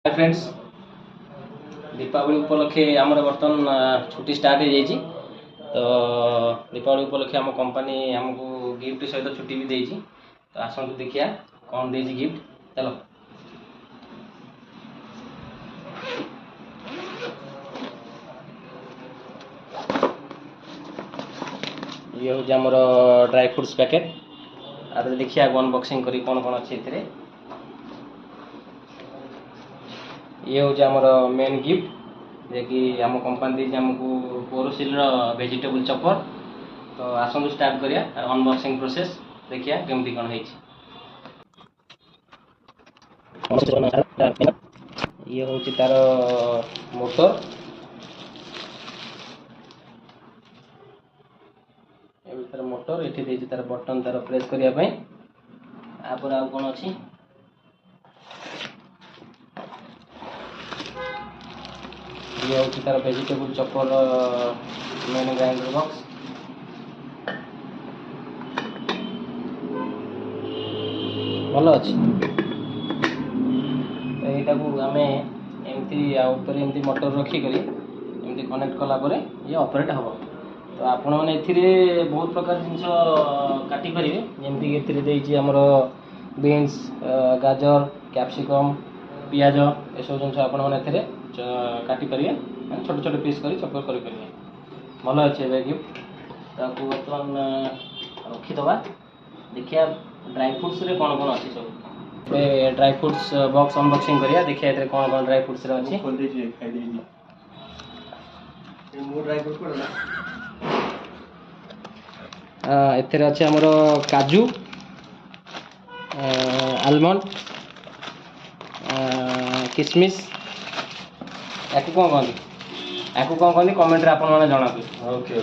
Hi friends, Deepawali उपलक्षे आमर बर्तमान छुट्टी स्टार्ट हो जाइए। तो दीपावली उपलक्षे आम कंपनी आमको गिफ्ट सहित छुट्टी भी देती। तो आसतु देखिया कौन दे गिफ्ट। चलो ये हूँ आमर ड्राई फ्रुट्स पैकेट। आगे देखिए अनबॉक्सिंग करी कौन कौन अच्छी एथिरे। ये हूँ आमर मेन गिफ्ट जे कि आम कंपनी दी आमको बोरोसिल वेजिटेबल चॉपर। तो आसतु स्टार्ट करिया अनबॉक्सिंग प्रोसेस। देखिए केमती कौन है। ये हूँ तार मोटर, तार मोटर ये तार बटन तार प्रेस करने आपर आ कौन अच्छी। ये हूँ तार vegetable chopper main grinder box. भल अच्छी तो यहाँ को आम एमती मोटर रखिक एमती कनेक्ट कलापर ये ऑपरेट हम। तो आपण मैंने बहुत प्रकार जिनस काटी पारे जमीक आमर बीन्स, गाजर, कैप्सिकम, पियाज एसब जिन आपण मैंने काटी पारे छोट छोट पीस कर चॉपर करेंगे। भल अच्छे गिफ्ट ताकू बर्तमान रखीदबा। देखिए ड्राई फ्रुट्स रे कौन कौन अच्छी सब। ड्राई फ्रुट्स बॉक्स अनबॉक्सिंग करिया। देखिए एथे कौन कौन ड्राई फ्रुट्स रे अच्छी। खोल दीजिए खाई दीजिए ये ड्राई फ्रूट पड़ला। एथे अच्छे हमर काजू, आलमंड, किशमिश याकू कौन कहते कमेंट रे आपण माने जणातु। ओके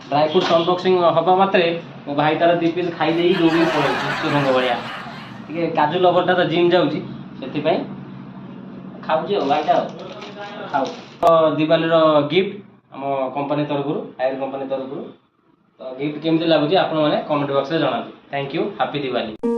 ड्राई फ्रूट्स अनबॉक्सिंग हबा मात्रे मो भाई तार 2 पीस खाई देई दौड़ी पड़े सुरंग भलिया। ठीक काजू लवरटा तो जिम जाऊँगी से खाऊँ भाईटा खाऊ। तो दिवाली गिफ्ट आम कंपनी तरफ आयर कंपनी तरफ। तो गिफ्ट केमती लगुच आप कमेंट बॉक्स में जनातु। Thank you, happy Diwali.